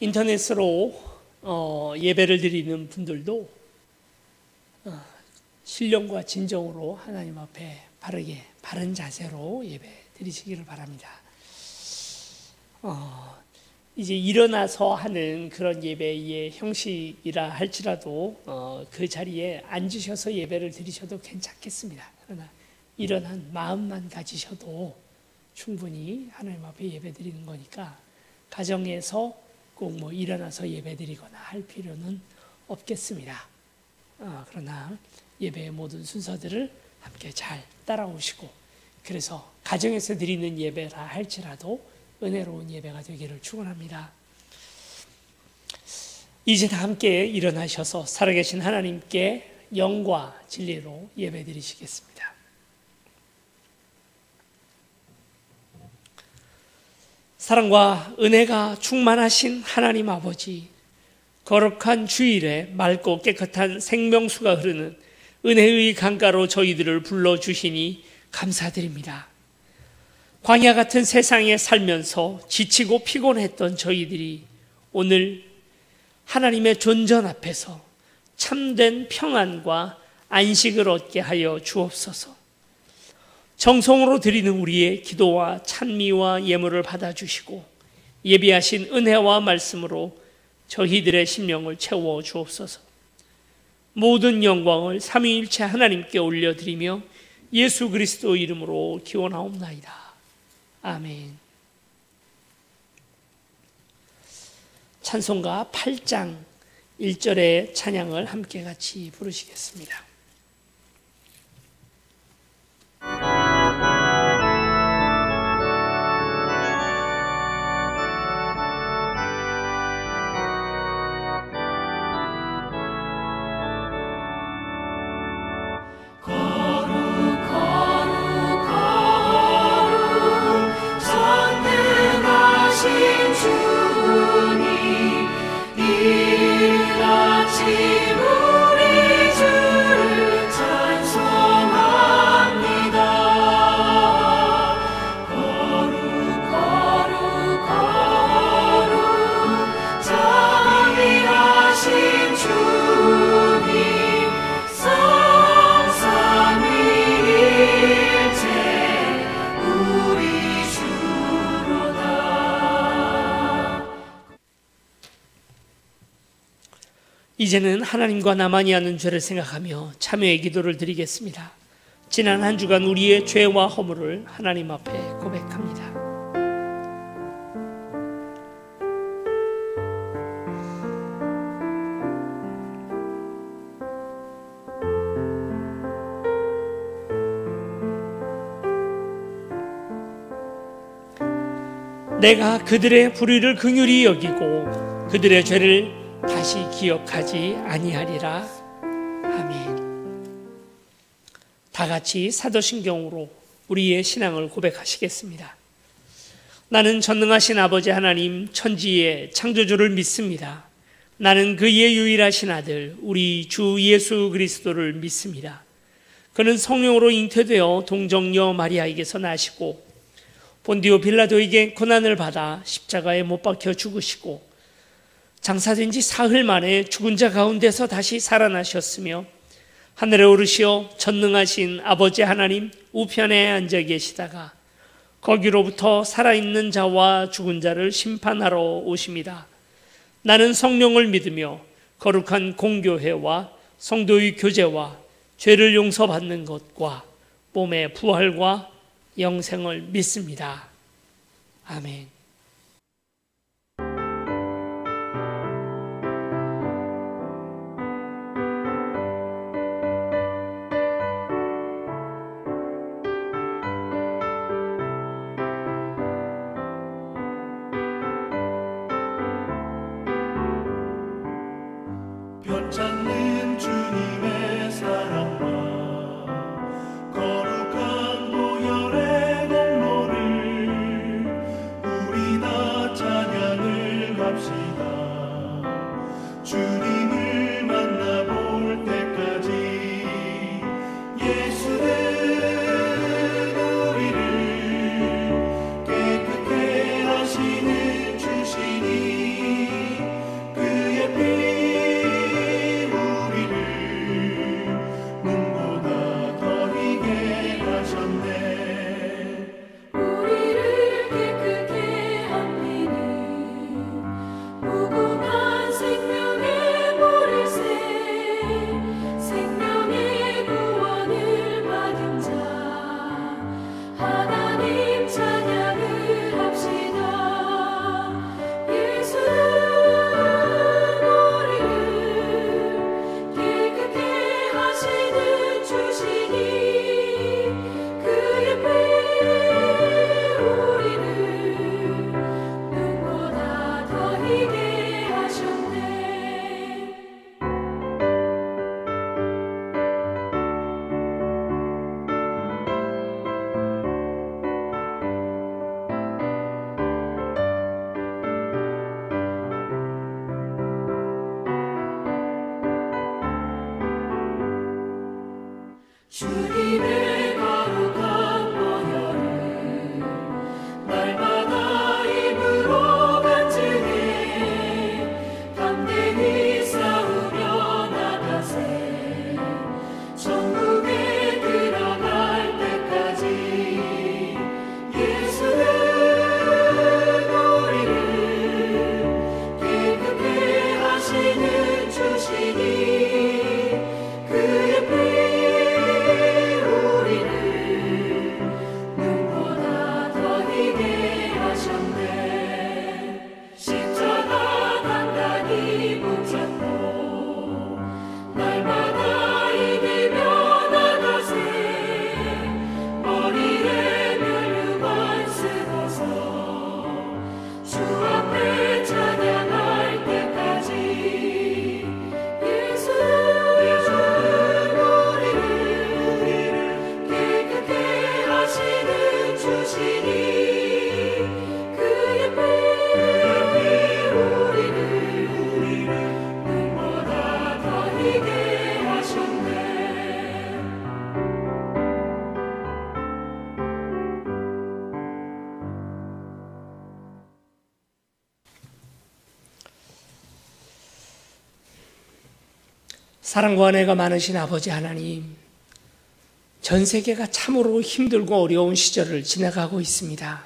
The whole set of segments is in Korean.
인터넷으로 예배를 드리는 분들도 신령과 진정으로 하나님 앞에 바른 자세로 예배 드리시기를 바랍니다. 이제 일어나서 하는 그런 예배의 형식이라 할지라도 그 자리에 앉으셔서 예배를 드리셔도 괜찮겠습니다. 그러나 일어난 마음만 가지셔도 충분히 하나님 앞에 예배 드리는 거니까 가정에서 꼭 일어나서 예배 드리거나 할 필요는 없겠습니다. 그러나 예배의 모든 순서들을 함께 잘 따라오시고, 그래서 가정에서 드리는 예배라 할지라도 은혜로운 예배가 되기를 축원합니다. 이제 다 함께 일어나셔서 살아계신 하나님께 영과 진리로 예배 드리시겠습니다. 사랑과 은혜가 충만하신 하나님 아버지, 거룩한 주일에 맑고 깨끗한 생명수가 흐르는 은혜의 강가로 저희들을 불러주시니 감사드립니다. 광야 같은 세상에 살면서 지치고 피곤했던 저희들이 오늘 하나님의 존전 앞에서 참된 평안과 안식을 얻게 하여 주옵소서. 정성으로 드리는 우리의 기도와 찬미와 예물을 받아주시고 예비하신 은혜와 말씀으로 저희들의 심령을 채워 주옵소서. 모든 영광을 삼위일체 하나님께 올려드리며 예수 그리스도 이름으로 기원하옵나이다. 아멘. 찬송가 8장 1절의 찬양을 함께 같이 부르시겠습니다. 이제는 하나님과 나만이 하는 죄를 생각하며 참여의 기도를 드리겠습니다. 지난 한 주간 우리의 죄와 허물을 하나님 앞에 고백합니다. 내가 그들의 불의를 긍휼히 여기고 그들의 죄를 다시 기억하지 아니하리라. 아멘. 다 같이 사도신경으로 우리의 신앙을 고백하시겠습니다. 나는 전능하신 아버지 하나님 천지의 창조주를 믿습니다. 나는 그의 유일하신 아들 우리 주 예수 그리스도를 믿습니다. 그는 성령으로 잉태되어 동정녀 마리아에게서 나시고 본디오 빌라도에게 고난을 받아 십자가에 못 박혀 죽으시고 장사된 지 사흘 만에 죽은 자 가운데서 다시 살아나셨으며 하늘에 오르시어 전능하신 아버지 하나님 우편에 앉아 계시다가 거기로부터 살아있는 자와 죽은 자를 심판하러 오십니다. 나는 성령을 믿으며 거룩한 공교회와 성도의 교제와 죄를 용서받는 것과 몸의 부활과 영생을 믿습니다. 아멘. 찾는 주님의 사랑과 거룩한 보혈의 공로를 우리 다 찬양을 합시다. 주님을 만나볼 때까지 예수는 우리를 깨끗게 하시는 주시니 사랑과 은혜가 많으신 아버지 하나님, 전 세계가 참으로 힘들고 어려운 시절을 지나가고 있습니다.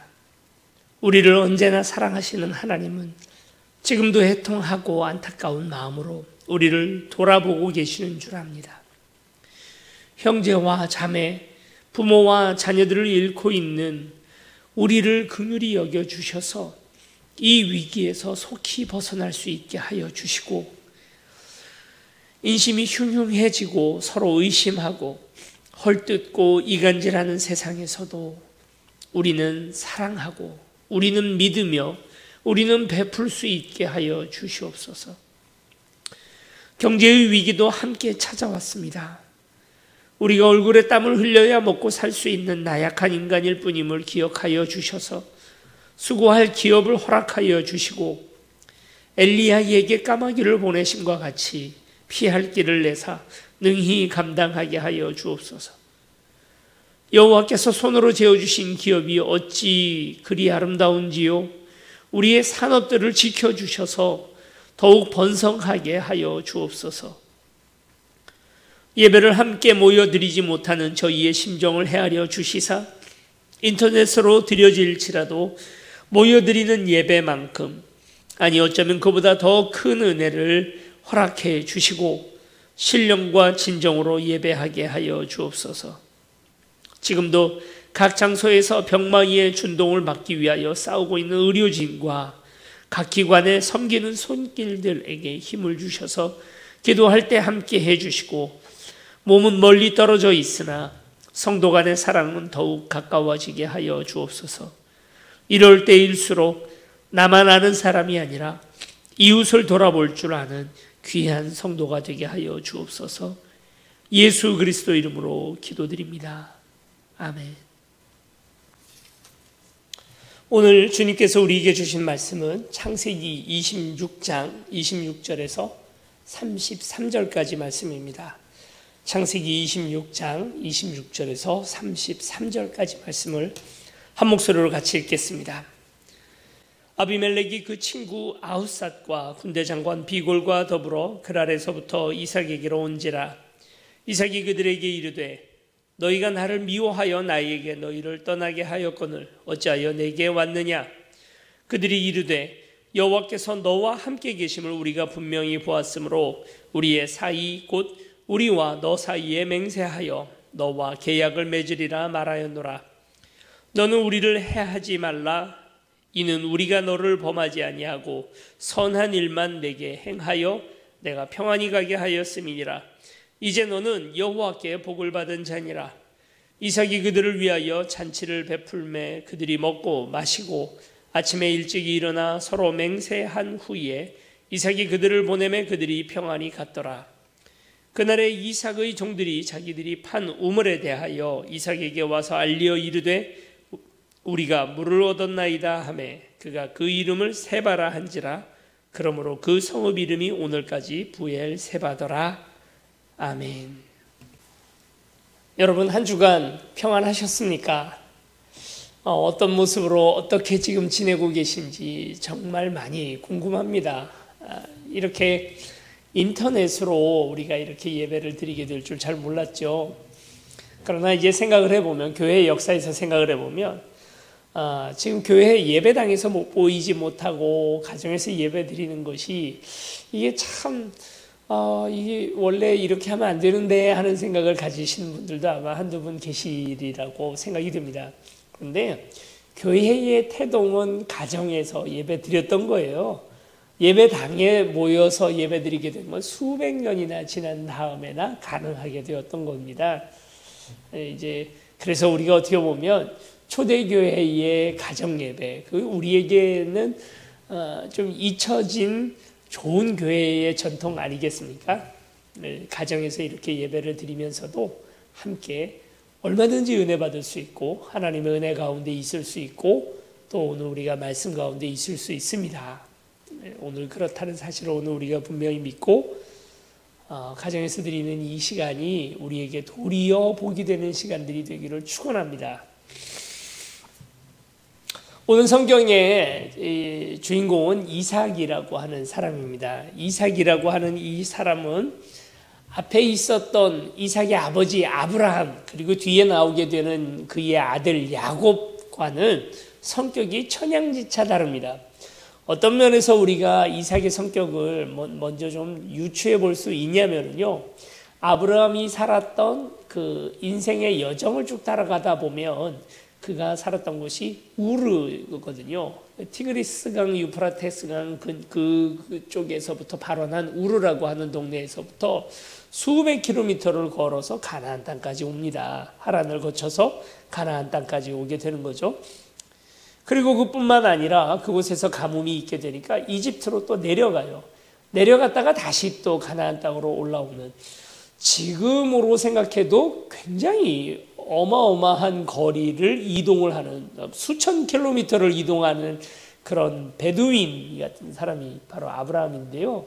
우리를 언제나 사랑하시는 하나님은 지금도 애통하고 안타까운 마음으로 우리를 돌아보고 계시는 줄 압니다. 형제와 자매, 부모와 자녀들을 잃고 있는 우리를 긍휼히 여겨주셔서 이 위기에서 속히 벗어날 수 있게 하여 주시고, 인심이 흉흉해지고 서로 의심하고 헐뜯고 이간질하는 세상에서도 우리는 사랑하고 우리는 믿으며 우리는 베풀 수 있게 하여 주시옵소서. 경제의 위기도 함께 찾아왔습니다. 우리가 얼굴에 땀을 흘려야 먹고 살 수 있는 나약한 인간일 뿐임을 기억하여 주셔서 수고할 기업을 허락하여 주시고, 엘리야에게 까마귀를 보내심과 같이 피할 길을 내사 능히 감당하게 하여 주옵소서. 여호와께서 손으로 지어주신 기업이 어찌 그리 아름다운지요. 우리의 산업들을 지켜주셔서 더욱 번성하게 하여 주옵소서. 예배를 함께 모여드리지 못하는 저희의 심정을 헤아려 주시사 인터넷으로 드려질지라도 모여드리는 예배만큼, 아니 어쩌면 그보다 더 큰 은혜를 허락해 주시고 신령과 진정으로 예배하게 하여 주옵소서. 지금도 각 장소에서 병마이의 준동을 막기 위하여 싸우고 있는 의료진과 각 기관에 섬기는 손길들에게 힘을 주셔서 기도할 때 함께 해주시고, 몸은 멀리 떨어져 있으나 성도 간의 사랑은 더욱 가까워지게 하여 주옵소서. 이럴 때일수록 나만 아는 사람이 아니라 이웃을 돌아볼 줄 아는 귀한 성도가 되게 하여 주옵소서. 예수 그리스도 이름으로 기도드립니다. 아멘. 오늘 주님께서 우리에게 주신 말씀은 창세기 26장 26절에서 33절까지 말씀입니다. 창세기 26장 26절에서 33절까지 말씀을 한 목소리로 같이 읽겠습니다. 아비멜렉이 그 친구 아웃삿과 군대장관 비골과 더불어 그랄에서부터 이삭에게로 온지라. 이삭이 그들에게 이르되 너희가 나를 미워하여 나에게 너희를 떠나게 하였거늘 어찌하여 내게 왔느냐. 그들이 이르되 여호와께서 너와 함께 계심을 우리가 분명히 보았으므로 우리의 사이 곧 우리와 너 사이에 맹세하여 너와 계약을 맺으리라 말하였노라. 너는 우리를 해하지 말라. 이는 우리가 너를 범하지 아니하고 선한 일만 내게 행하여 내가 평안히 가게 하였음이니라. 이제 너는 여호와께 복을 받은 자니라. 이삭이 그들을 위하여 잔치를 베풀매 그들이 먹고 마시고 아침에 일찍 일어나 서로 맹세한 후에 이삭이 그들을 보내매 그들이 평안히 갔더라. 그날에 이삭의 종들이 자기들이 판 우물에 대하여 이삭에게 와서 알리어 이르되 우리가 물을 얻었나이다 하매 그가 그 이름을 세바라 한지라. 그러므로 그 성읍 이름이 오늘까지 부엘 세바더라. 아멘. 여러분 한 주간 평안하셨습니까? 어떤 모습으로 어떻게 지금 지내고 계신지 정말 많이 궁금합니다. 이렇게 인터넷으로 우리가 이렇게 예배를 드리게 될 줄 잘 몰랐죠. 그러나 이제 생각을 해보면, 교회의 역사에서 생각을 해보면 지금 교회 예배당에서 보이지 못하고 가정에서 예배 드리는 것이 이게 참 이게 원래 이렇게 하면 안 되는데 하는 생각을 가지시는 분들도 아마 한두 분 계시리라고 생각이 듭니다. 그런데 교회의 태동은 가정에서 예배 드렸던 거예요. 예배당에 모여서 예배 드리게 되면 수백 년이나 지난 다음에나 가능하게 되었던 겁니다. 이제 그래서 우리가 어떻게 보면 초대교회의 가정예배, 그 우리에게는 좀 잊혀진 좋은 교회의 전통 아니겠습니까? 가정에서 이렇게 예배를 드리면서도 함께 얼마든지 은혜 받을 수 있고 하나님의 은혜 가운데 있을 수 있고 또 오늘 우리가 말씀 가운데 있을 수 있습니다. 오늘 그렇다는 사실을 오늘 우리가 분명히 믿고 가정에서 드리는 이 시간이 우리에게 도리어 복이 되는 시간들이 되기를 축원합니다. 오늘 성경의 주인공은 이삭이라고 하는 사람입니다. 이삭이라고 하는 이 사람은 앞에 있었던 이삭의 아버지 아브라함, 그리고 뒤에 나오게 되는 그의 아들 야곱과는 성격이 천양지차 다릅니다. 어떤 면에서 우리가 이삭의 성격을 먼저 좀 유추해 볼 수 있냐면요, 아브라함이 살았던 그 인생의 여정을 쭉 따라가다 보면 그가 살았던 곳이 우르거든요. 티그리스강, 유프라테스강 그쪽에서부터 발원한 우르라고 하는 동네에서부터 수백 킬로미터를 걸어서 가나안 땅까지 옵니다. 하란을 거쳐서 가나안 땅까지 오게 되는 거죠. 그리고 그뿐만 아니라 그곳에서 가뭄이 있게 되니까 이집트로 또 내려가요. 내려갔다가 다시 또 가나안 땅으로 올라오는, 지금으로 생각해도 굉장히 어마어마한 거리를 이동을 하는, 수천 킬로미터를 이동하는 그런 베두인 같은 사람이 바로 아브라함인데요.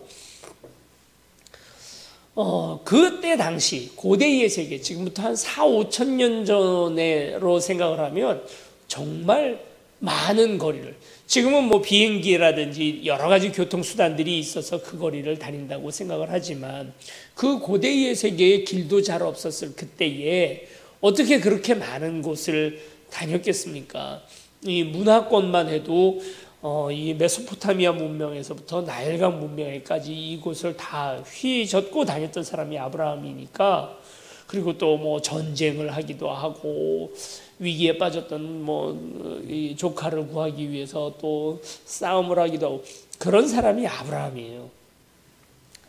그때 당시 고대의 세계, 지금부터 한 4, 5천 년 전으로 생각을 하면 정말 많은 거리를, 지금은 뭐 비행기라든지 여러 가지 교통수단들이 있어서 그 거리를 다닌다고 생각을 하지만, 그 고대의 세계에 길도 잘 없었을 그때에 어떻게 그렇게 많은 곳을 다녔겠습니까? 이 문화권만 해도 이 메소포타미아 문명에서부터 나일강 문명에까지 이곳을 다 휘젓고 다녔던 사람이 아브라함이니까, 그리고 또 뭐 전쟁을 하기도 하고 위기에 빠졌던 이 조카를 구하기 위해서 또 싸움을 하기도 하고 그런 사람이 아브라함이에요.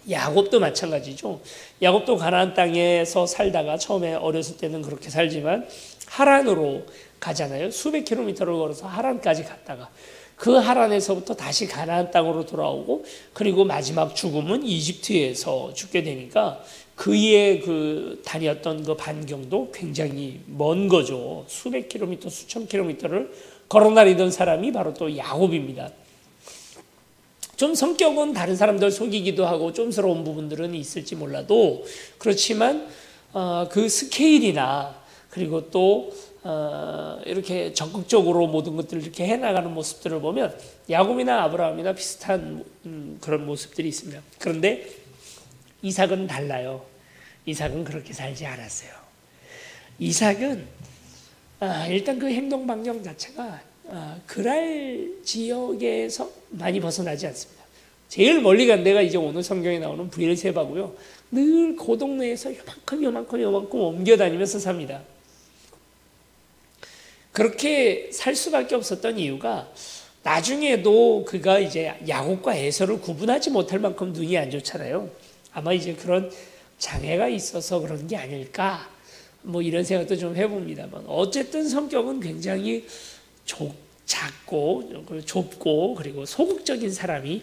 야곱도 마찬가지죠. 야곱도 가나안 땅에서 살다가 처음에 어렸을 때는 그렇게 살지만 하란으로 가잖아요. 수백 킬로미터를 걸어서 하란까지 갔다가 그 하란에서부터 다시 가나안 땅으로 돌아오고, 그리고 마지막 죽음은 이집트에서 죽게 되니까 그의 그 다녔던 그 반경도 굉장히 먼 거죠. 수백 킬로미터, 수천 킬로미터를 걸어 다니던 사람이 바로 또 야곱입니다. 좀 성격은 다른 사람들 속이기도 하고 좀스러운 부분들은 있을지 몰라도, 그렇지만 그 스케일이나 그리고 또 이렇게 적극적으로 모든 것들을 이렇게 해나가는 모습들을 보면 야곱이나 아브라함이나 비슷한 그런 모습들이 있습니다. 그런데 이삭은 달라요. 이삭은 그렇게 살지 않았어요. 이삭은 일단 그 행동 반경 자체가 그랄 지역에서 많이 벗어나지 않습니다. 제일 멀리 간 데가 이제 오늘 성경에 나오는 브엘세바고요. 늘 그 동네에서 요만큼 옮겨 다니면서 삽니다. 그렇게 살 수밖에 없었던 이유가, 나중에도 그가 이제 야곱과 에서를 구분하지 못할 만큼 눈이 안 좋잖아요. 아마 이제 그런 장애가 있어서 그런 게 아닐까, 이런 생각도 좀 해봅니다만, 어쨌든 성격은 굉장히 작고 좁고 그리고 소극적인 사람이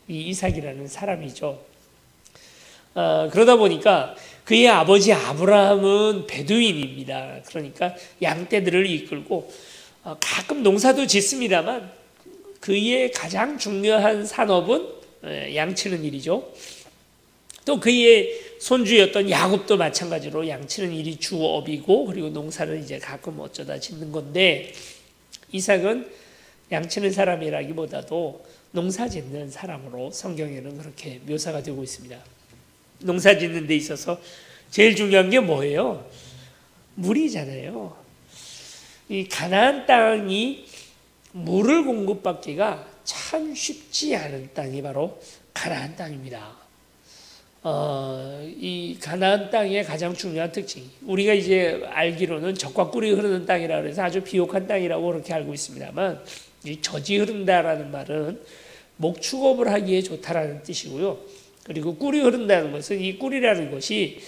이 이삭이라는 사람이죠. 그러다 보니까 그의 아버지 아브라함은 베두인입니다. 그러니까 양떼들을 이끌고 가끔 농사도 짓습니다만 그의 가장 중요한 산업은 양치는 일이죠. 또 그의 손주였던 야곱도 마찬가지로 양치는 일이 주업이고, 그리고 농사는 이제 가끔 어쩌다 짓는 건데, 이삭은 양치는 사람이라기보다도 농사 짓는 사람으로 성경에는 그렇게 묘사가 되고 있습니다. 농사 짓는 데 있어서 제일 중요한 게 뭐예요? 물이잖아요. 이 가나안 땅이 물을 공급받기가 참 쉽지 않은 땅이 바로 가나안 땅입니다. 이 가나안 땅의 가장 중요한 특징, 우리가 이제 알기로는 젖과 꿀이 흐르는 땅이라고 해서 아주 비옥한 땅이라고 그렇게 알고 있습니다만, 이 젖이 흐른다라는 말은 목축업을 하기에 좋다라는 뜻이고요. 그리고 꿀이 흐른다는 것은, 이 꿀이라는 것이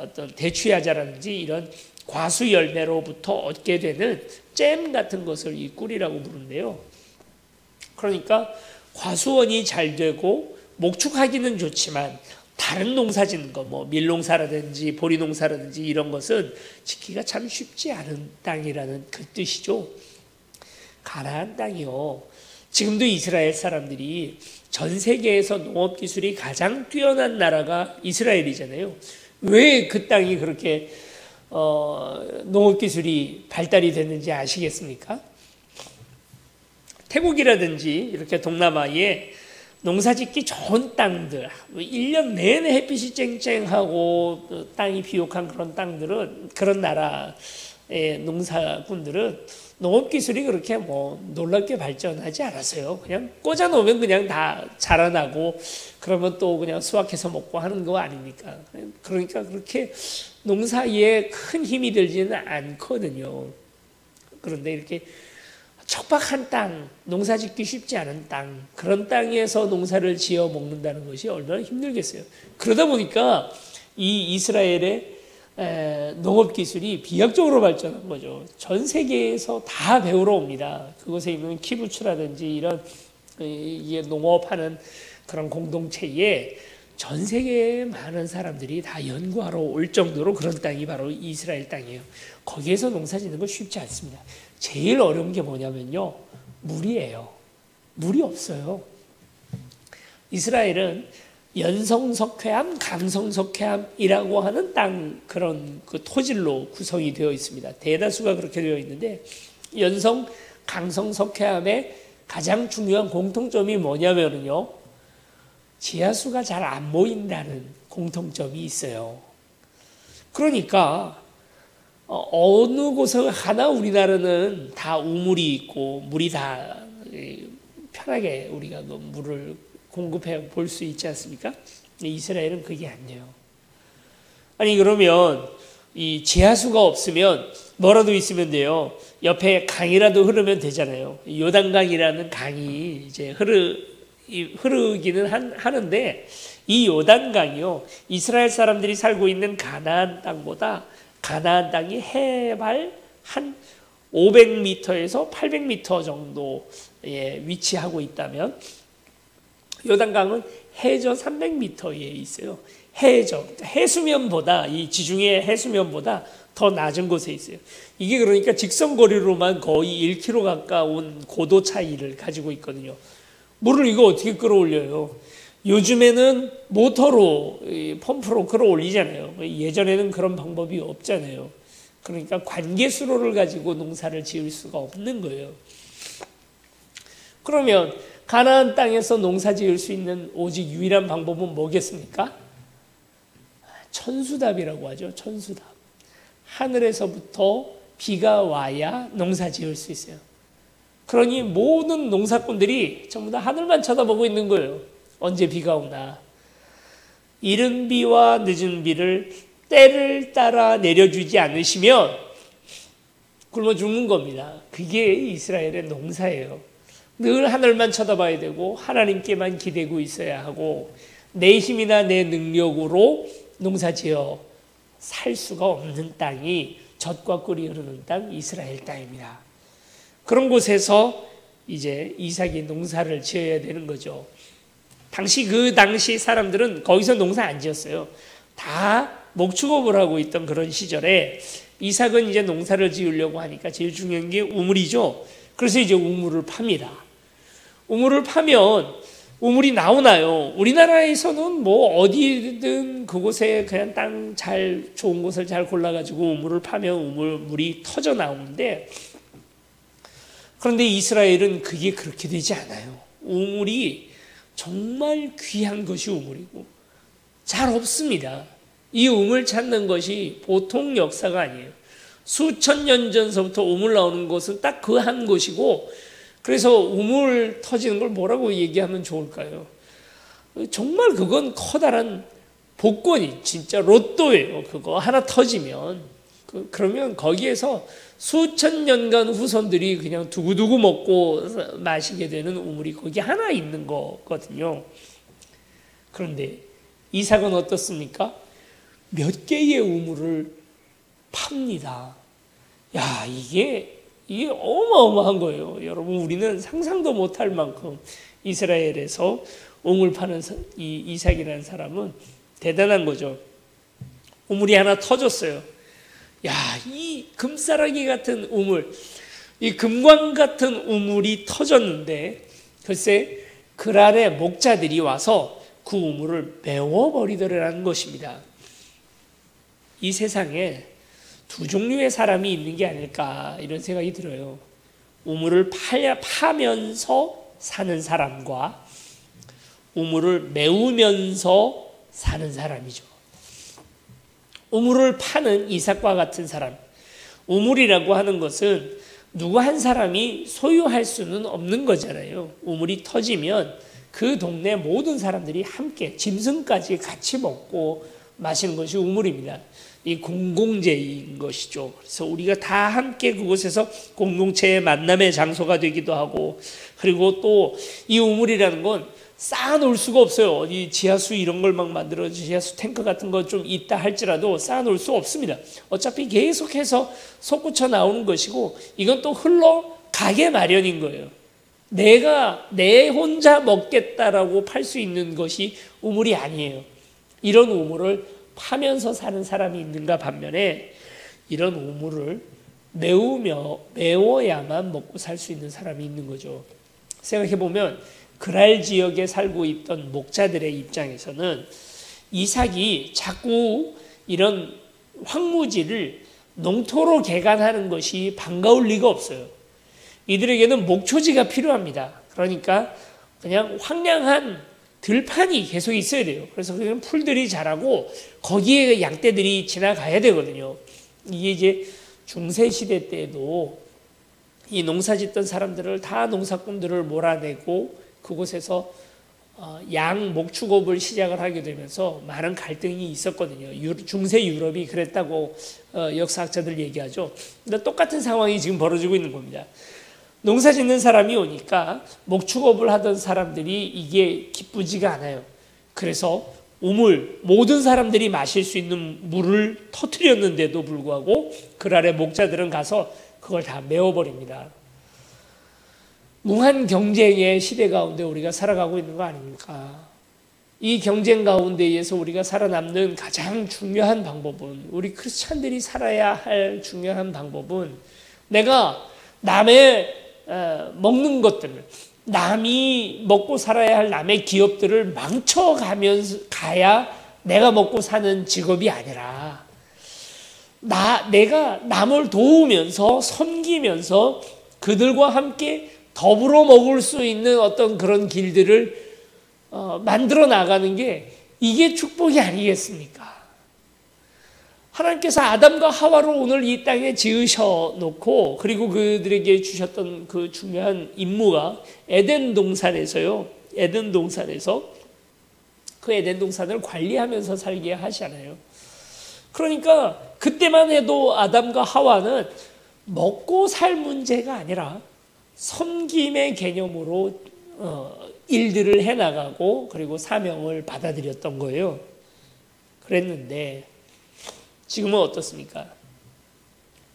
어떤 대추야자라든지 이런 과수 열매로부터 얻게 되는 잼 같은 것을 이 꿀이라고 부르는데요. 그러니까 과수원이 잘 되고 목축하기는 좋지만 다른 농사 짓는 거, 밀농사라든지 보리농사라든지 이런 것은 짓기가 참 쉽지 않은 땅이라는 그 뜻이죠. 가나안 땅이요, 지금도 이스라엘 사람들이 전 세계에서 농업 기술이 가장 뛰어난 나라가 이스라엘이잖아요. 왜 그 땅이 그렇게 농업 기술이 발달이 됐는지 아시겠습니까? 태국이라든지 이렇게 동남아에 농사짓기 좋은 땅들, 1년 내내 햇빛이 쨍쨍하고 땅이 비옥한 그런 땅들은, 그런 나라의 농사꾼들은 농업기술이 그렇게 뭐 놀랍게 발전하지 않았어요. 그냥 꽂아놓으면 그냥 다 자라나고 그러면 또 그냥 수확해서 먹고 하는 거 아닙니까? 그러니까 그렇게 농사에 큰 힘이 들지는 않거든요. 그런데 이렇게 척박한 땅, 농사짓기 쉽지 않은 땅, 그런 땅에서 농사를 지어 먹는다는 것이 얼마나 힘들겠어요. 그러다 보니까 이 이스라엘의 농업기술이 비약적으로 발전한 거죠. 전 세계에서 다 배우러 옵니다. 그곳에 있는 키부츠라든지 이런 농업하는 그런 공동체에 전 세계의 많은 사람들이 다 연구하러 올 정도로 그런 땅이 바로 이스라엘 땅이에요. 거기에서 농사 짓는 건 쉽지 않습니다. 제일 어려운 게 뭐냐면요, 물이에요. 물이 없어요. 이스라엘은 연성석회암, 강성석회암이라고 하는 땅, 그런 그 토질로 구성이 되어 있습니다. 대다수가 그렇게 되어 있는데, 연성, 강성석회암의 가장 중요한 공통점이 뭐냐면요, 지하수가 잘 안 모인다는 공통점이 있어요. 그러니까 어느 곳에 하나 우리나라는 다 우물이 있고 물이 다 편하게 우리가 그 물을 공급해 볼 수 있지 않습니까? 이스라엘은 그게 안 돼요. 아니 그러면 이 지하수가 없으면 뭐라도 있으면 돼요. 옆에 강이라도 흐르면 되잖아요. 요단강이라는 강이 이제 흐르기는 하는데, 이 요단강이요, 이스라엘 사람들이 살고 있는 가나안 땅보다 가나안 땅이 해발 한 500m에서 800m 정도에 위치하고 있다면, 요단강은 해저 300m에 있어요. 해수면보다, 이 지중해 해수면보다 더 낮은 곳에 있어요. 이게 그러니까 직선거리로만 거의 1km 가까운 고도 차이를 가지고 있거든요. 물을 이거 어떻게 끌어올려요? 요즘에는 모터로, 펌프로 끌어올리잖아요. 예전에는 그런 방법이 없잖아요. 그러니까 관계수로를 가지고 농사를 지을 수가 없는 거예요. 그러면 가나안 땅에서 농사 지을 수 있는 오직 유일한 방법은 뭐겠습니까? 천수답이라고 하죠. 천수답. 하늘에서부터 비가 와야 농사 지을 수 있어요. 그러니 모든 농사꾼들이 전부 다 하늘만 쳐다보고 있는 거예요. 언제 비가 오나. 이른 비와 늦은 비를 때를 따라 내려주지 않으시면 굶어 죽는 겁니다. 그게 이스라엘의 농사예요. 늘 하늘만 쳐다봐야 되고 하나님께만 기대고 있어야 하고, 내 힘이나 내 능력으로 농사지어 살 수가 없는 땅이 젖과 꿀이 흐르는 땅, 이스라엘 땅입니다. 그런 곳에서 이제 이삭이 농사를 지어야 되는 거죠. 그 당시 사람들은 거기서 농사 안 지었어요. 다 목축업을 하고 있던 그런 시절에 이삭은 이제 농사를 지으려고 하니까 제일 중요한 게 우물이죠. 그래서 이제 우물을 팝니다. 우물을 파면 우물이 나오나요? 우리나라에서는 뭐 어디든 그곳에 그냥 땅 잘 좋은 곳을 잘 골라가지고 우물을 파면 물이 터져 나오는데, 그런데 이스라엘은 그게 그렇게 되지 않아요. 우물이 정말 귀한 것이 우물이고 잘 없습니다. 이 우물 찾는 것이 보통 역사가 아니에요. 수천 년 전서부터 우물 나오는 곳은 딱 그 한 곳이고, 그래서 우물 터지는 걸 뭐라고 얘기하면 좋을까요? 정말 그건 커다란 복권이, 진짜 로또예요. 그거 하나 터지면. 그러면 거기에서 수천 년간 후손들이 그냥 두고두고 먹고 마시게 되는 우물이 거기 하나 있는 거거든요. 그런데 이삭은 어떻습니까? 몇 개의 우물을 팝니다. 야, 이게 어마어마한 거예요. 여러분, 우리는 상상도 못할 만큼 이스라엘에서 우물 파는 이 이삭이라는 사람은 대단한 거죠. 우물이 하나 터졌어요. 야, 이 금싸라기 같은 우물, 이 금광 같은 우물이 터졌는데, 글쎄 그랄의 목자들이 와서 그 우물을 메워버리더라는 것입니다. 이 세상에 두 종류의 사람이 있는 게 아닐까, 이런 생각이 들어요. 우물을 파면서 사는 사람과 우물을 메우면서 사는 사람이죠. 우물을 파는 이삭과 같은 사람. 우물이라고 하는 것은 누구 한 사람이 소유할 수는 없는 거잖아요. 우물이 터지면 그 동네 모든 사람들이 함께 짐승까지 같이 먹고 마시는 것이 우물입니다. 이 공공재인 것이죠. 그래서 우리가 다 함께 그곳에서 공동체의 만남의 장소가 되기도 하고, 그리고 또 이 우물이라는 건 쌓아놓을 수가 없어요. 이 지하수 이런 걸 막 만들어, 지하수 탱크 같은 거 좀 있다 할지라도 쌓아놓을 수 없습니다. 어차피 계속해서 솟구쳐 나오는 것이고, 이건 또 흘러가게 마련인 거예요. 내가 내 혼자 먹겠다라고 팔 수 있는 것이 우물이 아니에요. 이런 우물을 파면서 사는 사람이 있는가 반면에, 이런 우물을 메워야만 먹고 살 수 있는 사람이 있는 거죠. 생각해보면 그랄 지역에 살고 있던 목자들의 입장에서는 이삭이 자꾸 이런 황무지를 농토로 개간하는 것이 반가울 리가 없어요. 이들에게는 목초지가 필요합니다. 그러니까 그냥 황량한 들판이 계속 있어야 돼요. 그래서 그냥 풀들이 자라고 거기에 양떼들이 지나가야 되거든요. 이게 이제 중세시대 때도 이 농사 짓던 사람들을 다 농사꾼들을 몰아내고 그곳에서 양 목축업을 시작을 하게 되면서 많은 갈등이 있었거든요. 중세 유럽이 그랬다고 역사학자들 얘기하죠. 근데 똑같은 상황이 지금 벌어지고 있는 겁니다. 농사 짓는 사람이 오니까 목축업을 하던 사람들이 이게 기쁘지가 않아요. 그래서 우물, 모든 사람들이 마실 수 있는 물을 터뜨렸는데도 불구하고 그랄의 목자들은 가서 그걸 다 메워버립니다. 무한 경쟁의 시대 가운데 우리가 살아가고 있는 거 아닙니까? 이 경쟁 가운데에서 우리가 살아남는 가장 중요한 방법은, 우리 크리스찬들이 살아야 할 중요한 방법은, 내가 남의 먹는 것들을, 남이 먹고 살아야 할 남의 기업들을 망쳐가면서 가야 내가 먹고 사는 직업이 아니라, 내가 남을 도우면서 섬기면서 그들과 함께 더불어 먹을 수 있는 어떤 그런 길들을 만들어 나가는 게, 이게 축복이 아니겠습니까? 하나님께서 아담과 하와로 오늘 이 땅에 지으셔 놓고, 그리고 그들에게 주셨던 그 중요한 임무가 에덴 동산에서요. 에덴 동산에서 그 에덴 동산을 관리하면서 살게 하시잖아요. 그러니까 그때만 해도 아담과 하와는 먹고 살 문제가 아니라 섬김의 개념으로 일들을 해나가고, 그리고 사명을 받아들였던 거예요. 그랬는데 지금은 어떻습니까?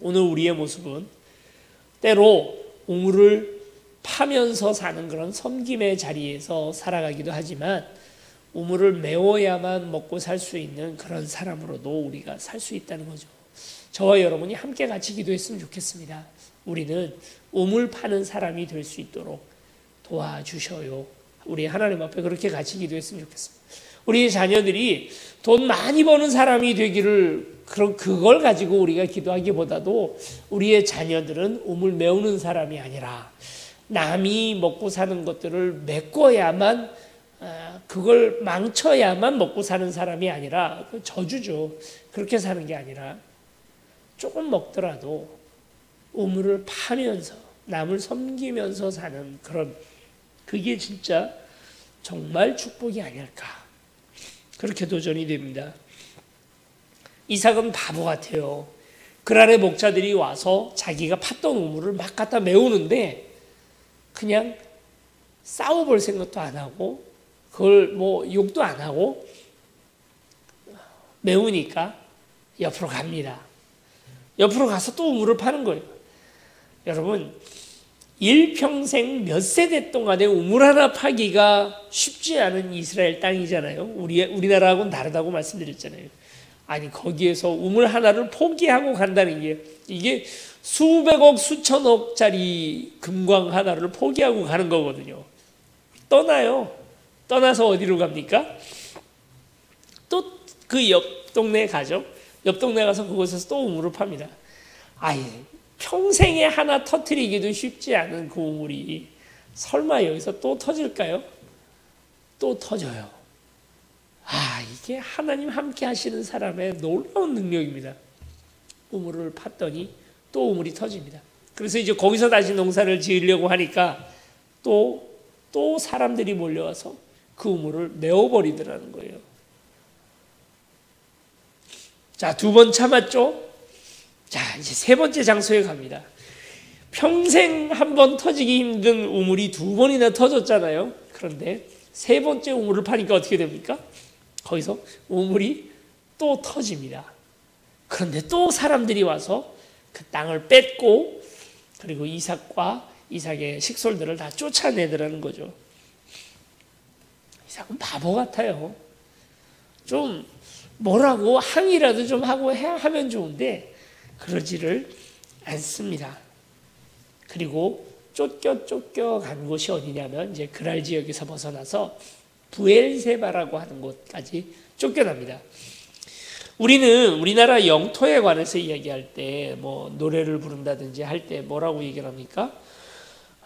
오늘 우리의 모습은 때로 우물을 파면서 사는 그런 섬김의 자리에서 살아가기도 하지만, 우물을 메워야만 먹고 살 수 있는 그런 사람으로도 우리가 살 수 있다는 거죠. 저와 여러분이 함께 같이 기도했으면 좋겠습니다. 우리는 우물 파는 사람이 될 수 있도록 도와주셔요. 우리 하나님 앞에 그렇게 같이 기도했으면 좋겠습니다. 우리 자녀들이 돈 많이 버는 사람이 되기를, 그걸 가지고 우리가 기도하기보다도 우리의 자녀들은 우물 메우는 사람이 아니라 남이 먹고 사는 것들을 메꿔야만, 그걸 망쳐야만 먹고 사는 사람이 아니라, 그 저주죠. 그렇게 사는 게 아니라 조금 먹더라도 우물을 파면서 남을 섬기면서 사는 그런, 그게 진짜 정말 축복이 아닐까, 그렇게 도전이 됩니다. 이삭은 바보 같아요. 그랄의 목자들이 와서 자기가 팠던 우물을 막 갖다 메우는데 그냥 싸워볼 생각도 안 하고, 그걸 뭐 욕도 안 하고, 메우니까 옆으로 갑니다. 옆으로 가서 또 우물을 파는 거예요. 여러분, 일평생 몇 세대 동안에 우물 하나 파기가 쉽지 않은 이스라엘 땅이잖아요. 우리나라하고는 다르다고 말씀드렸잖아요. 아니, 거기에서 우물 하나를 포기하고 간다는 게, 이게 수백억 수천억짜리 금광 하나를 포기하고 가는 거거든요. 떠나요. 떠나서 어디로 갑니까? 또 그 옆 동네에 가죠. 옆 동네 가서 그곳에서 또 우물을 팝니다. 아예 평생에 하나 터뜨리기도 쉽지 않은 그 우물이 설마 여기서 또 터질까요? 또 터져요. 이게 하나님 함께 하시는 사람의 놀라운 능력입니다. 우물을 팠더니 또 우물이 터집니다. 그래서 이제 거기서 다시 농사를 지으려고 하니까 또 사람들이 몰려와서 그 우물을 메워버리더라는 거예요. 자, 2번 참았죠? 자, 이제 3번째 장소에 갑니다. 평생 한 번 터지기 힘든 우물이 2번이나 터졌잖아요. 그런데 3번째 우물을 파니까 어떻게 됩니까? 거기서 우물이 또 터집니다. 그런데 또 사람들이 와서 그 땅을 뺏고 그리고 이삭의 식솔들을 다 쫓아내더라는 거죠. 이삭은 바보 같아요. 좀 뭐라고 항의라도 좀 하고 하면 좋은데 그러지를 않습니다. 그리고 쫓겨간 곳이 어디냐면 이제 그랄 지역에서 벗어나서 부엘세바라고 하는 곳까지 쫓겨납니다. 우리는 우리나라 영토에 관해서 이야기할 때 뭐 노래를 부른다든지 할 때 뭐라고 얘기를 합니까?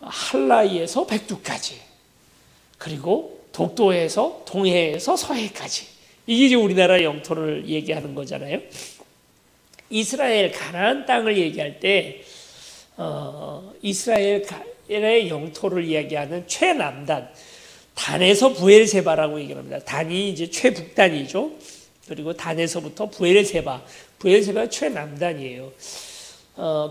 한라이에서 백두까지, 그리고 독도에서 동해에서 서해까지, 이게 이제 우리나라 영토를 얘기하는 거잖아요. 이스라엘 가나안 땅을 얘기할 때 이스라엘의 영토를 이야기하는 최남단 단에서 부엘세바라고 얘기합니다. 단이 이제 최북단이죠. 그리고 단에서부터 부엘세바가 최남단이에요.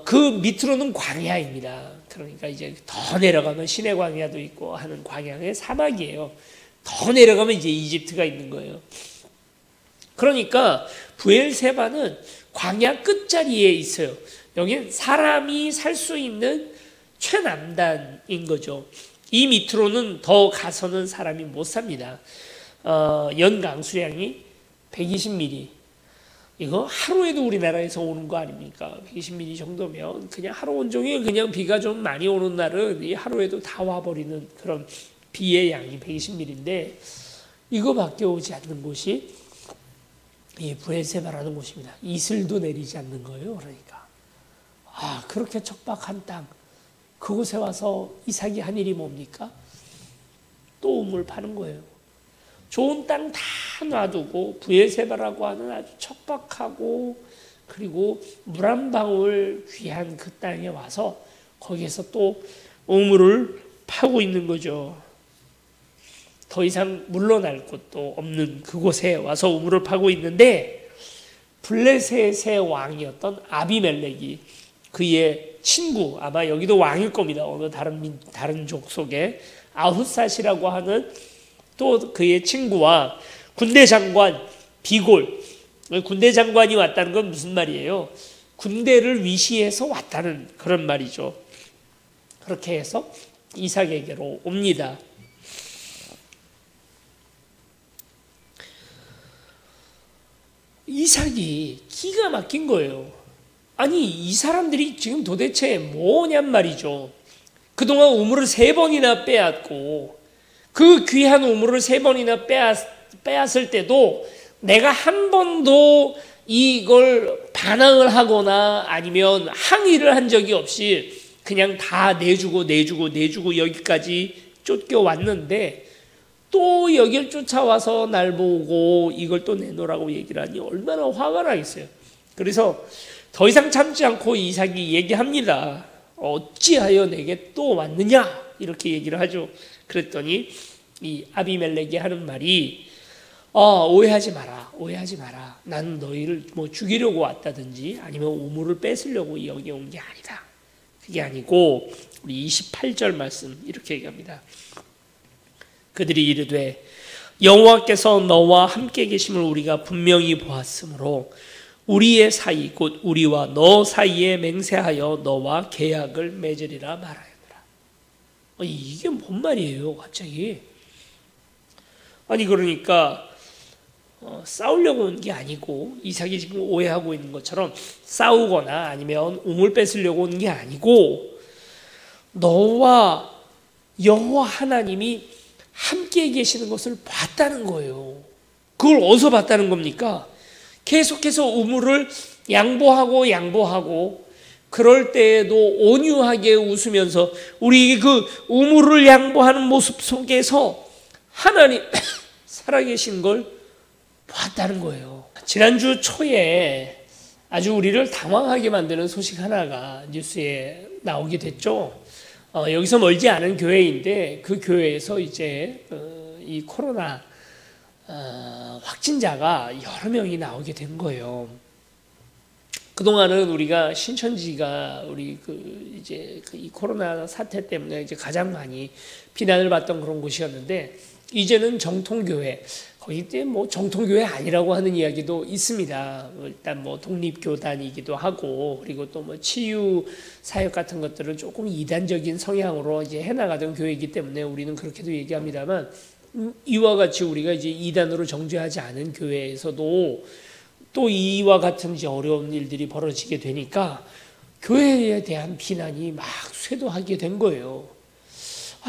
그 밑으로는 광야입니다. 그러니까 이제 더 내려가면 시내 광야도 있고 하는 광야의 사막이에요. 더 내려가면 이제 이집트가 있는 거예요. 그러니까 부엘세바는 광야 끝자리에 있어요. 여기는 사람이 살 수 있는 최남단인 거죠. 이 밑으로는 더 가서는 사람이 못 삽니다. 연 강수량이 120mm. 이거 하루에도 우리나라에서 오는 거 아닙니까? 120mm 정도면 그냥 하루 온종일 그냥 비가 좀 많이 오는 날은 이 하루에도 다 와버리는 그런 비의 양이 120mm인데 이거밖에 오지 않는 곳이 이 부엘세바라는 곳입니다. 이슬도 내리지 않는 거예요. 그러니까 그렇게 척박한 땅, 그곳에 와서 이삭이 한 일이 뭡니까? 또 우물 파는 거예요. 좋은 땅 다 놔두고 부엘세바라고 하는 아주 척박하고 그리고 물 한 방울 귀한 그 땅에 와서 거기에서 또 우물을 파고 있는 거죠. 더 이상 물러날 곳도 없는 그곳에 와서 우물을 파고 있는데 블레셋의 왕이었던 아비멜렉이 그의 친구, 아마 여기도 왕일 겁니다. 어느 다른 족속의 아훗삿이라고 하는 또 그의 친구와 군대 장관 비골, 군대 장관이 왔다는 건 무슨 말이에요? 군대를 위시해서 왔다는 그런 말이죠. 그렇게 해서 이삭에게로 옵니다. 이삭이 기가 막힌 거예요. 아니, 이 사람들이 지금 도대체 뭐냔 말이죠. 그동안 우물을 3번이나 빼앗고 그 귀한 우물을 3번이나 빼앗을 때도 내가 한 번도 이걸 반항을 하거나 아니면 항의를 한 적이 없이 그냥 다 내주고 여기까지 쫓겨왔는데 또 여길 쫓아와서 날 보고 이걸 또 내놓으라고 얘기를 하니 얼마나 화가 나겠어요. 그래서 더 이상 참지 않고 이삭이 얘기합니다. 어찌하여 내게 또 왔느냐? 이렇게 얘기를 하죠. 그랬더니 이 아비멜렉이 하는 말이 오해하지 마라. 나는 너희를 뭐 죽이려고 왔다든지 아니면 우물을 뺏으려고 여기 온 게 아니다. 그게 아니고 우리 28절 말씀 이렇게 얘기합니다. 그들이 이르되 여호와께서 너와 함께 계심을 우리가 분명히 보았으므로 우리의 사이 곧 우리와 너 사이에 맹세하여 너와 계약을 맺으리라 말하였노라. 이게 뭔 말이에요 갑자기? 아니 그러니까 싸우려고 온 게 아니고 이삭이 지금 오해하고 있는 것처럼 싸우거나 아니면 우물 뺏으려고 온 게 아니고 너와 여호와 하나님이 함께 계시는 것을 봤다는 거예요. 그걸 어디서 봤다는 겁니까? 계속해서 우물을 양보하고 그럴 때에도 온유하게 웃으면서 우리 그 우물을 양보하는 모습 속에서 하나님 살아계신 걸 보았다는 거예요. 지난주 초에 아주 우리를 당황하게 만드는 소식 하나가 뉴스에 나오게 됐죠. 여기서 멀지 않은 교회인데 그 교회에서 이제 이 코로나 확진자가 여러 명이 나오게 된 거예요. 그동안은 우리가 신천지가 우리 이제 이 코로나 사태 때문에 이제 가장 많이 비난을 받던 그런 곳이었는데, 이제는 정통교회, 거기 때 뭐 정통교회 아니라고 하는 이야기도 있습니다. 일단 뭐 독립교단이기도 하고, 그리고 또 뭐 치유 사역 같은 것들을 조금 이단적인 성향으로 이제 해나가던 교회이기 때문에 우리는 그렇게도 얘기합니다만, 이와 같이 우리가 이제 이단으로 정죄하지 않은 교회에서도 또 이와 같은 이제 어려운 일들이 벌어지게 되니까 교회에 대한 비난이 막 쇄도하게 된 거예요.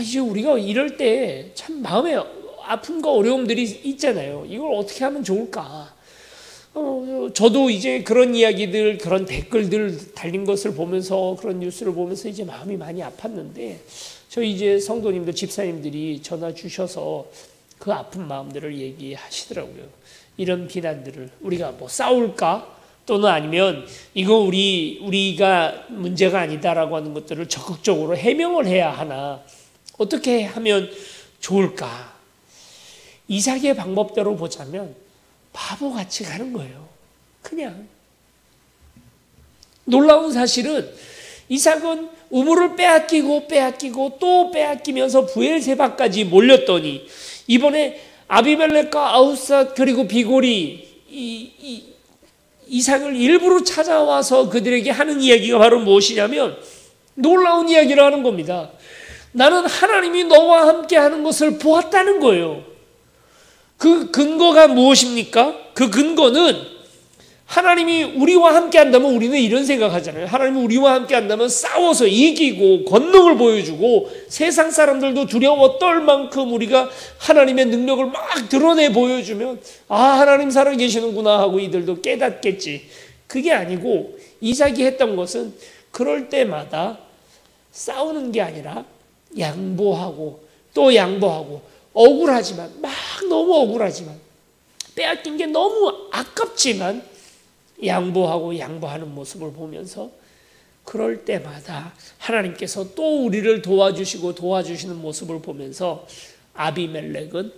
이제 우리가 이럴 때 참 마음에 아픔과 어려움들이 있잖아요. 이걸 어떻게 하면 좋을까? 저도 이제 그런 이야기들, 그런 댓글들 달린 것을 보면서, 그런 뉴스를 보면서 이제 마음이 많이 아팠는데, 저희 이제 성도님들, 집사님들이 전화 주셔서 그 아픈 마음들을 얘기하시더라고요. 이런 비난들을 우리가 뭐 싸울까? 또는 아니면 이거 우리가 문제가 아니다라고 하는 것들을 적극적으로 해명을 해야 하나? 어떻게 하면 좋을까? 이삭의 방법대로 보자면 바보같이 가는 거예요. 그냥. 놀라운 사실은 이삭은 우물을 빼앗기고 또 빼앗기면서 브엘세바까지 몰렸더니, 이번에 아비멜렉과 아우삿 그리고 비골이 이삭을 일부러 찾아와서 그들에게 하는 이야기가 바로 무엇이냐면 놀라운 이야기를 하는 겁니다. 나는 하나님이 너와 함께 하는 것을 보았다는 거예요. 그 근거가 무엇입니까? 그 근거는 하나님이 우리와 함께 한다면, 우리는 이런 생각하잖아요. 하나님이 우리와 함께 한다면 싸워서 이기고 권능을 보여주고 세상 사람들도 두려워 떨 만큼 우리가 하나님의 능력을 막 드러내 보여주면, 하나님 살아계시는구나 하고 이들도 깨닫겠지. 그게 아니고 이삭이 했던 것은 그럴 때마다 싸우는 게 아니라 양보하고 또 양보하고, 억울하지만, 막 너무 억울하지만, 빼앗긴 게 너무 아깝지만 양보하는 모습을 보면서, 그럴 때마다 하나님께서 또 우리를 도와주시는 모습을 보면서 아비멜렉은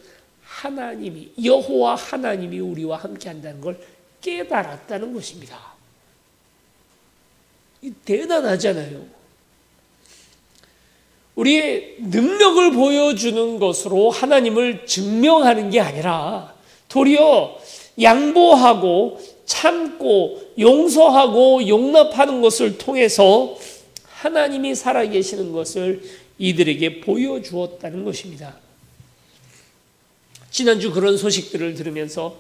여호와 하나님이 우리와 함께 한다는 걸 깨달았다는 것입니다. 대단하잖아요. 우리의 능력을 보여주는 것으로 하나님을 증명하는 게 아니라 도리어 양보하고 참고 용서하고 용납하는 것을 통해서 하나님이 살아계시는 것을 이들에게 보여주었다는 것입니다. 지난주 그런 소식들을 들으면서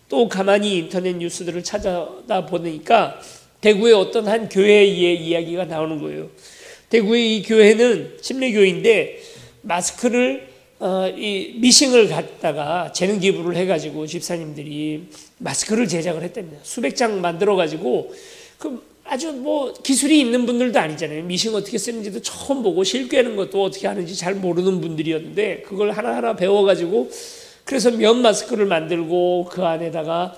또 가만히 인터넷 뉴스들을 찾아다 보니까 대구의 어떤 한 교회의 이야기가 나오는 거예요. 대구의 이 교회는 침례교회인데 마스크를 미싱을 갖다가 재능 기부를 해가지고 집사님들이 마스크를 제작을 했답니다. 수백 장 만들어가지고, 아주 뭐 기술이 있는 분들도 아니잖아요. 미싱 어떻게 쓰는지도 처음 보고 실꿰는 것도 어떻게 하는지 잘 모르는 분들이었는데, 그걸 하나하나 배워가지고 그래서 면 마스크를 만들고 그 안에다가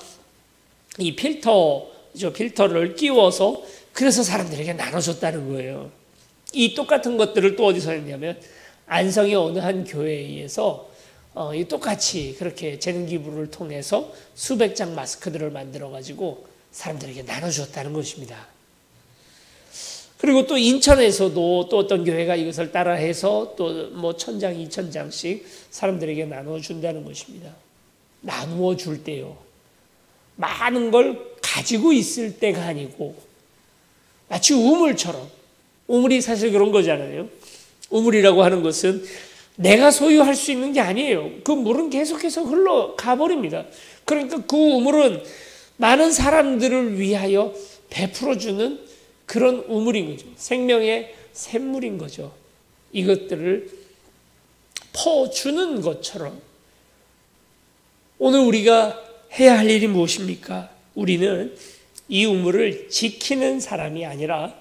이 필터를 끼워서 그래서 사람들에게 나눠줬다는 거예요. 이 똑같은 것들을 또 어디서 했냐면 안성의 어느 한 교회에서 똑같이 그렇게 재능 기부를 통해서 수백 장 마스크들을 만들어 가지고 사람들에게 나눠주었다는 것입니다. 그리고 또 인천에서도 또 어떤 교회가 이것을 따라해서 또 뭐 1000장, 2000장씩 사람들에게 나눠준다는 것입니다. 나누어 줄 때요, 많은 걸 가지고 있을 때가 아니고 마치 우물처럼, 우물이 사실 그런 거잖아요. 우물이라고 하는 것은 내가 소유할 수 있는 게 아니에요. 그 물은 계속해서 흘러가 버립니다. 그러니까 그 우물은 많은 사람들을 위하여 베풀어주는 그런 우물인 거죠. 생명의 샘물인 거죠. 이것들을 퍼주는 것처럼 오늘 우리가 해야 할 일이 무엇입니까? 우리는 이 우물을 지키는 사람이 아니라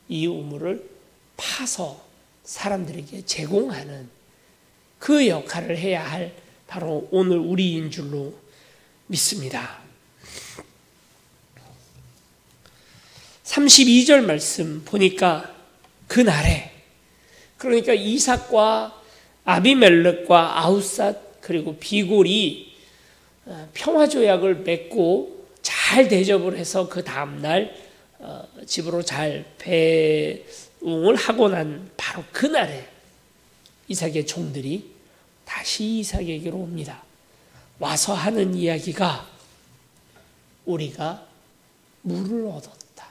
이 우물을 파서 사람들에게 제공하는 그 그 역할을 해야 할 바로 오늘 우리인 줄로 믿습니다. 32절 말씀 보니까 그날에, 그러니까 이삭과 아비멜렉과 아우삿 그리고 비골이 평화조약을 맺고 잘 대접을 해서 그 다음날 집으로 잘 배웅을 하고 난 바로 그날에 이삭의 종들이 다시 이삭에게로 옵니다. 와서 하는 이야기가 우리가 물을 얻었다.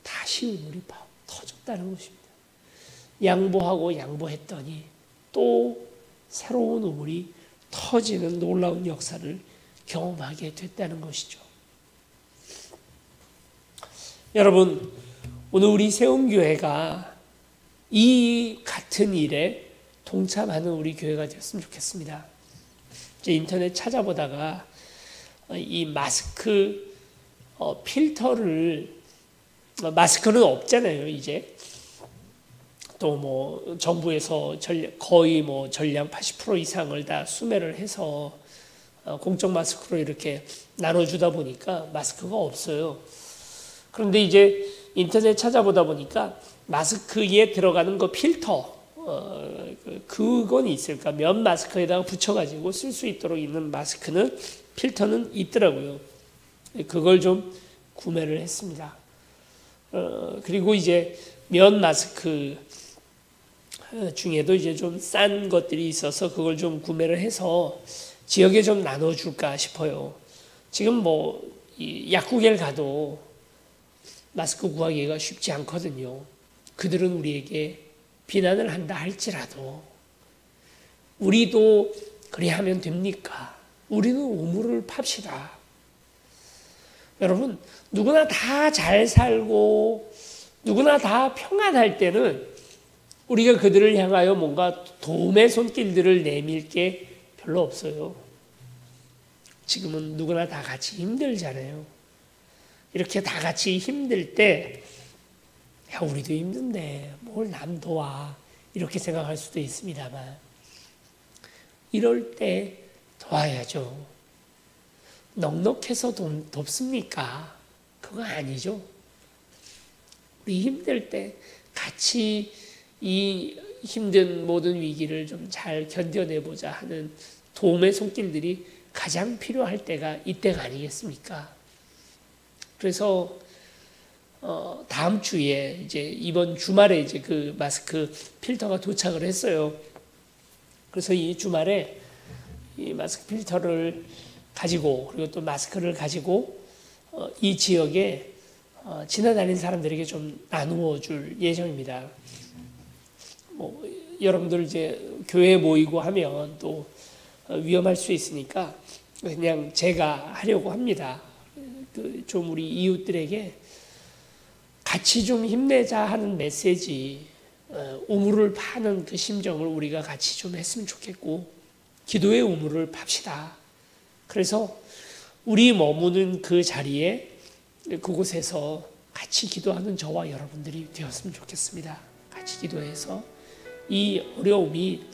다시 우물이 터졌다는 것입니다. 양보하고 양보했더니 또 새로운 우물이 터지는 놀라운 역사를 경험하게 됐다는 것이죠. 여러분, 오늘 우리 세움교회가 이 같은 일에 동참하는 우리 교회가 되었으면 좋겠습니다. 이제 인터넷 찾아보다가 이 마스크 필터를, 마스크는 없잖아요, 이제. 또 뭐 정부에서 거의 뭐 전량 80% 이상을 다 수매를 해서 공적 마스크로 이렇게 나눠주다 보니까 마스크가 없어요. 그런데 이제 인터넷 찾아보다 보니까 마스크에 들어가는 그 필터, 그건 있을까? 면 마스크에다가 붙여가지고 쓸 수 있도록 있는 마스크는, 필터는 있더라고요. 그걸 좀 구매를 했습니다. 그리고 이제 면 마스크 중에도 이제 좀 싼 것들이 있어서 그걸 좀 구매를 해서 지역에 좀 나눠줄까 싶어요. 지금 뭐 약국에 가도 마스크 구하기가 쉽지 않거든요. 그들은 우리에게 비난을 한다 할지라도 우리도 그리 하면 됩니까? 우리는 우물을 팝시다. 여러분, 누구나 다 잘 살고 누구나 다 평안할 때는 우리가 그들을 향하여 뭔가 도움의 손길들을 내밀 게 별로 없어요. 지금은 누구나 다 같이 힘들잖아요. 이렇게 다 같이 힘들 때, 야, 우리도 힘든데 뭘 남 도와, 이렇게 생각할 수도 있습니다만, 이럴 때 도와야죠. 넉넉해서 돕습니까? 그거 아니죠. 우리 힘들 때 같이 이 힘든 모든 위기를 좀 잘 견뎌내보자 하는 도움의 손길들이 가장 필요할 때가 이때가 아니겠습니까? 그래서 다음 주에 이제 이번 주말에 이제 그 마스크 필터가 도착을 했어요. 그래서 이 주말에 이 마스크 필터를 가지고, 그리고 또 마스크를 가지고 이 지역에 지나다니는 사람들에게 좀 나누어 줄 예정입니다. 뭐 여러분들 이제 교회에 모이고 하면 또 위험할 수 있으니까 그냥 제가 하려고 합니다. 좀 우리 이웃들에게 같이 좀 힘내자 하는 메시지, 우물을 파는 그 심정을 우리가 같이 좀 했으면 좋겠고, 기도의 우물을 팝시다. 그래서 우리 머무는 그 자리에, 그곳에서 같이 기도하는 저와 여러분들이 되었으면 좋겠습니다. 같이 기도해서 이 어려움이,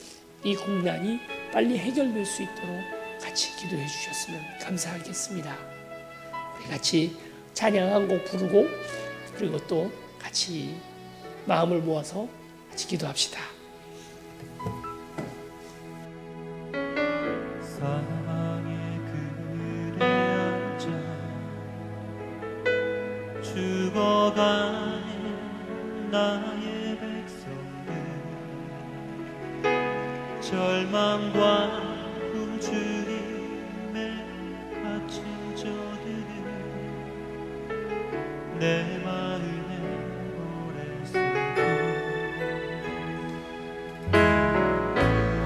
이 국난이 빨리 해결될 수 있도록 같이 기도해 주셨으면 감사하겠습니다. 우리 같이 찬양 한 곡 부르고, 그리고 또 같이 마음을 모아서 같이 기도합시다. 사망의 그늘에 앉아 죽어가는 나의 백성들, 절망과 굶주림에 갇힌 저들은 내 마음에 오래 숨고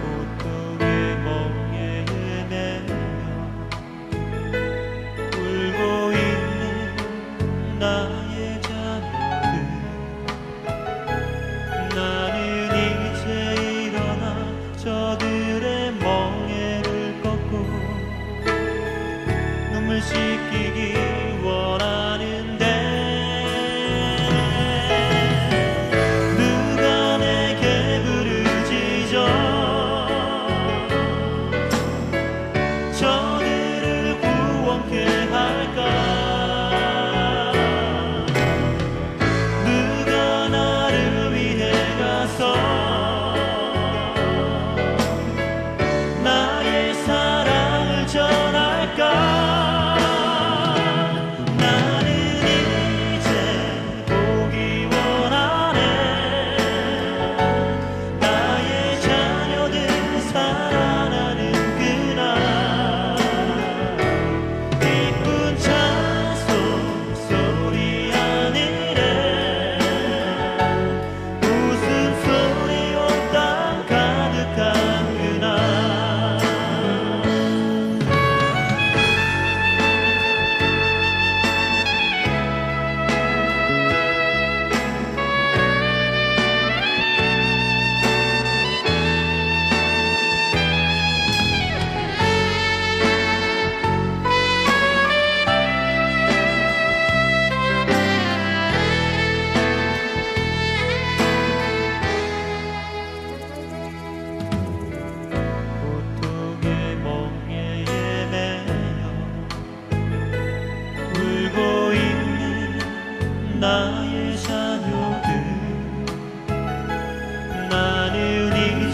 고통의 멍에에 매여 울고 있는 나의 자녀들, 나는 이제 일어나 저들의 멍에를 꺾고 눈물 씻기기 원하는데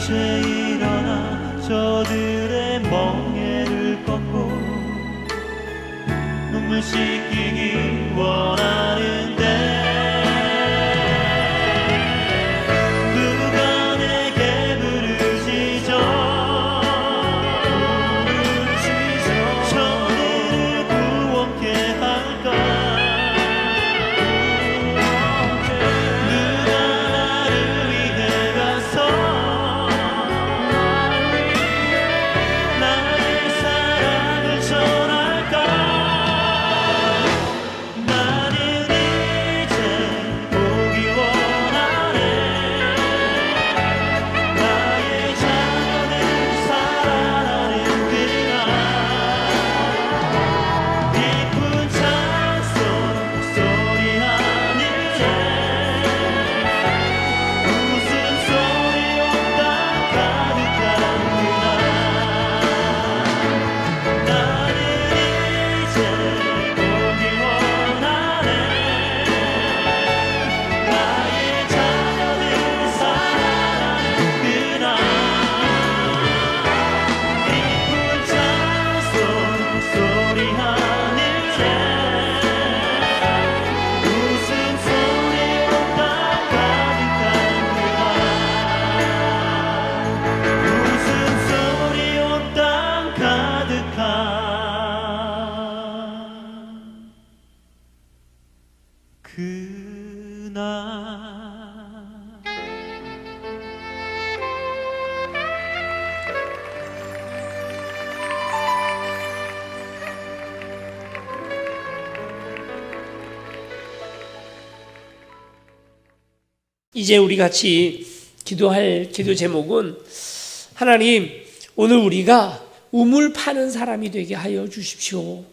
이제 일어나 저들의 멍에를 꺾고 눈물 씻기기 원하는데 누가 내게 부르시죠 저들을 구원케 할까 누가 나를 위해 가서 나의 사랑을 전할까 나는 이제 보기 원하네 나의 자녀는 살아나는 그날 깊은 찬송 소리하는데 웃음소리 온 땅 가득한 그날 나는 이제 보기 원하네 나의 자녀들 살아나는 그날 깊은 찬송 소리하는데 웃음소리 온 땅 가득한 그날 웃음소리 온 땅 가득한 그날 이제 우리 같이 기도할 기도 제목은 하나님 오늘 우리가 우물 파는 사람이 되게 하여 주십시오.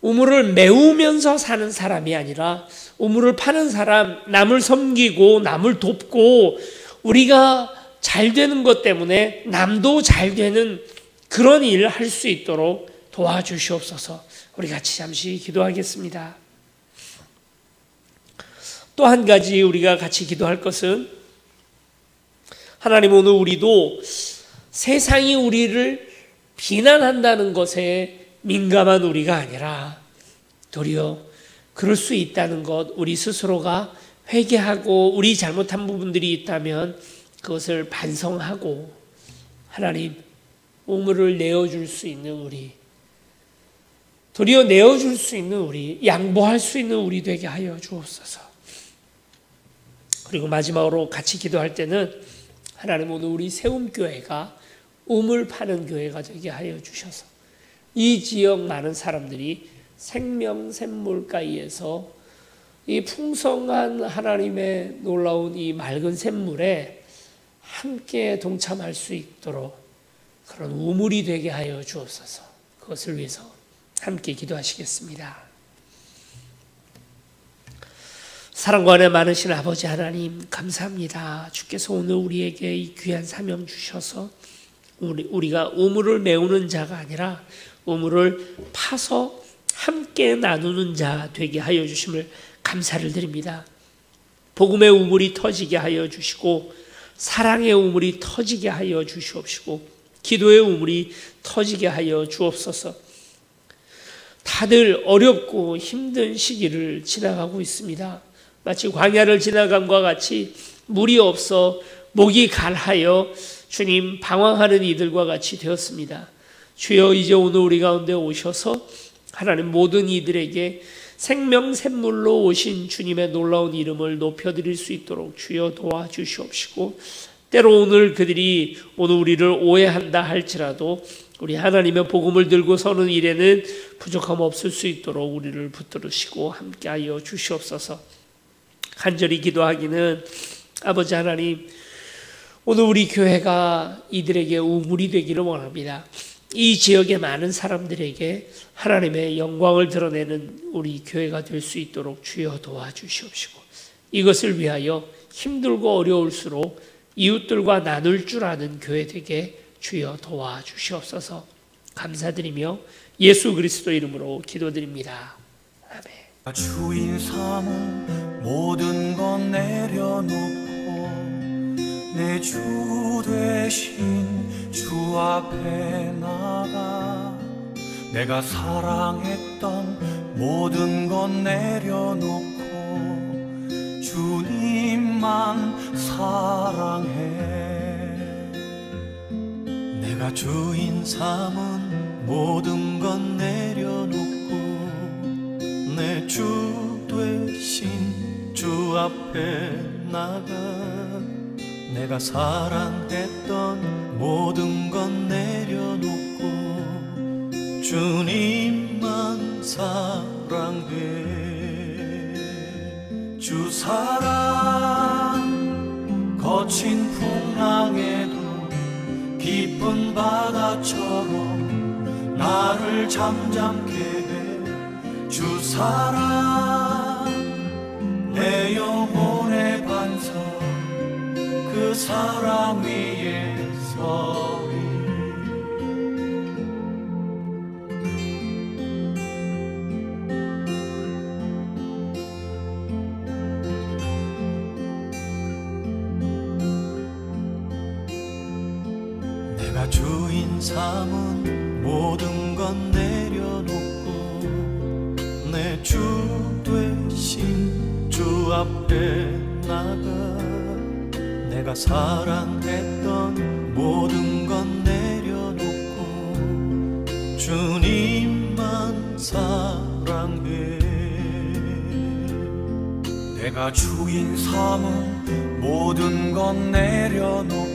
우물을 메우면서 사는 사람이 아니라 우물을 파는 사람, 남을 섬기고 남을 돕고 우리가 잘 되는 것 때문에 남도 잘 되는 그런 일을 할 수 있도록 도와주시옵소서. 우리 같이 잠시 기도하겠습니다. 또 한 가지 우리가 같이 기도할 것은 하나님 오늘 우리도 세상이 우리를 비난한다는 것에 민감한 우리가 아니라 도리어 그럴 수 있다는 것 우리 스스로가 회개하고 우리 잘못한 부분들이 있다면 그것을 반성하고 하나님 우물을 내어줄 수 있는 우리 도리어 내어줄 수 있는 우리 양보할 수 있는 우리 되게 하여 주옵소서. 그리고 마지막으로 같이 기도할 때는 하나님 오늘 우리 세움교회가 우물 파는 교회가 되게 하여 주셔서 이 지역 많은 사람들이 생명샘물가에서 이 풍성한 하나님의 놀라운 이 맑은 샘물에 함께 동참할 수 있도록 그런 우물이 되게 하여 주옵소서. 그것을 위해서 함께 기도하시겠습니다. 사랑과 은혜 많으신 아버지 하나님 감사합니다. 주께서 오늘 우리에게 이 귀한 사명 주셔서 우리가 우물을 메우는 자가 아니라 우물을 파서 함께 나누는 자 되게 하여 주심을 감사를 드립니다. 복음의 우물이 터지게 하여 주시고 사랑의 우물이 터지게 하여 주시옵시고 기도의 우물이 터지게 하여 주옵소서. 다들 어렵고 힘든 시기를 지나가고 있습니다. 마치 광야를 지나감과 같이 물이 없어 목이 갈하여 주님 방황하는 이들과 같이 되었습니다. 주여 이제 오늘 우리 가운데 오셔서 하나님 모든 이들에게 생명샘물로 오신 주님의 놀라운 이름을 높여드릴 수 있도록 주여 도와주시옵시고 때로 오늘 그들이 오늘 우리를 오해한다 할지라도 우리 하나님의 복음을 들고 서는 일에는 부족함 없을 수 있도록 우리를 붙들으시고 함께하여 주시옵소서. 간절히 기도하기는 아버지 하나님 오늘 우리 교회가 이들에게 우물이 되기를 원합니다. 이 지역의 많은 사람들에게 하나님의 영광을 드러내는 우리 교회가 될 수 있도록 주여 도와주시옵시고 이것을 위하여 힘들고 어려울수록 이웃들과 나눌 줄 아는 교회 되게 주여 도와주시옵소서. 감사드리며 예수 그리스도 이름으로 기도드립니다. 아멘. 주인 삼은 모든 것 내려놓고 내 주 되신 주 앞에 나가 내가 사랑했던 모든 것 내려놓고 주님만 사랑해. 내가 주인 삼은 모든 것 내려놓고 내 주 되신 주 앞에 나가 내가 사랑했던 모든 것 내려놓고 주님만 사랑해. 주 사랑 거친 풍랑에도 깊은 바다처럼 나를 잠잠케 해. 주 사랑 내 영혼의 반석 그 사랑 위에 서리. 내가 주인 삼은 모든 것 내려놓고 내 주 되신 주 앞에 나가 내가 사랑했던 모든 것 내려놓고 주님만 사랑해. 내가 주인 삼은 모든 것 내려놓고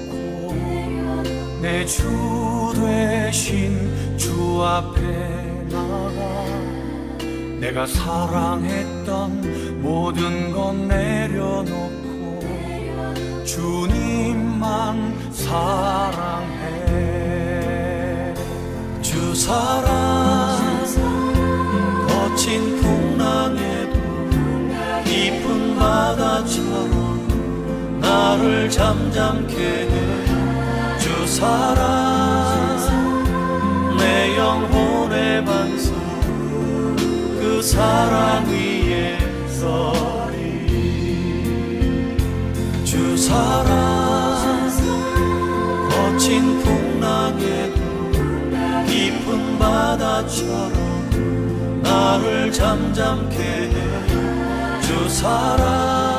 내 주 되신 주 앞에 나가 내가 사랑했던 모든 것 내려놓고 주님만 사랑해. 주 사랑 거친 풍랑에도 깊은 바다처럼 나를 잠잠케 해. 주 사랑 내 영혼의 반석 그 사랑 위에 서리. 주 사랑 거친 풍랑에도 깊은 바다처럼 나를 잠잠케 해. 주 사랑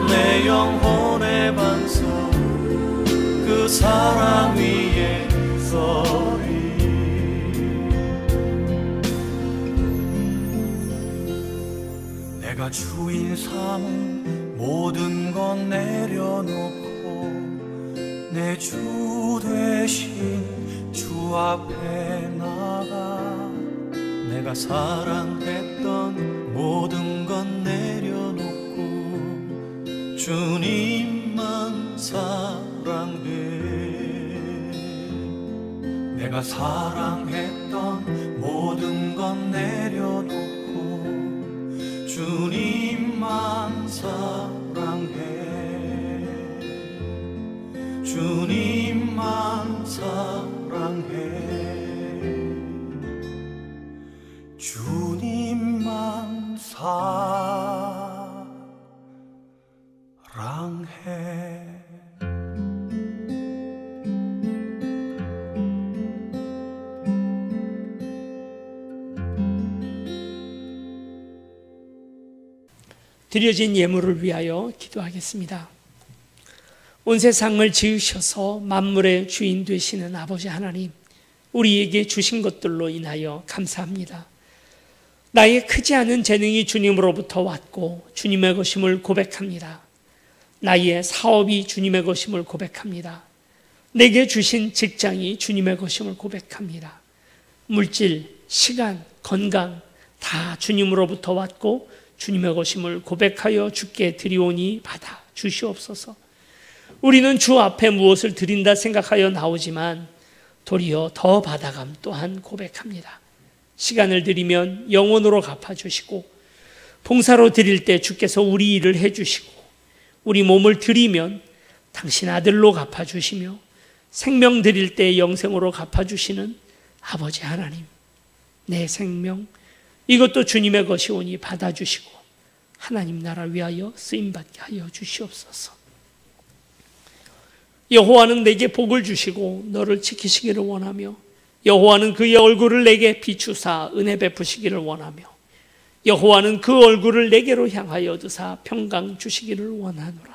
내 영혼의 반석 그 사랑 위에 서리. 내가 주인 삼은 모든 것 내려놓고 내 주 되신 주 앞에 나가 내가 사랑했던 모든 것 내려놓고 주님만 사랑해. 내가 사랑했던 모든 것 내려놓고 주님만 사랑해. 주님만 사랑해. 주님만 사랑해. 드려진 예물을 위하여 기도하겠습니다. 온 세상을 지으셔서 만물의 주인 되시는 아버지 하나님, 우리에게 주신 것들로 인하여 감사합니다. 나의 크지 않은 재능이 주님으로부터 왔고 주님의 것임을 고백합니다. 나의 사업이 주님의 것임을 고백합니다. 내게 주신 직장이 주님의 것임을 고백합니다. 물질, 시간, 건강 다 주님으로부터 왔고 주님의 것임을 고백하여 주께 드리오니 받아 주시옵소서. 우리는 주 앞에 무엇을 드린다 생각하여 나오지만 도리어 더 받아감 또한 고백합니다. 시간을 드리면 영원으로 갚아주시고, 봉사로 드릴 때 주께서 우리 일을 해주시고, 우리 몸을 드리면 당신 아들로 갚아주시며, 생명 드릴 때 영생으로 갚아주시는 아버지 하나님, 내 생명 이것도 주님의 것이오니 받아주시고 하나님 나라 위하여 쓰임받게 하여 주시옵소서. 여호와는 내게 복을 주시고 너를 지키시기를 원하며 여호와는 그의 얼굴을 내게 비추사 은혜 베푸시기를 원하며 여호와는 그 얼굴을 내게로 향하여 드사 평강 주시기를 원하노라.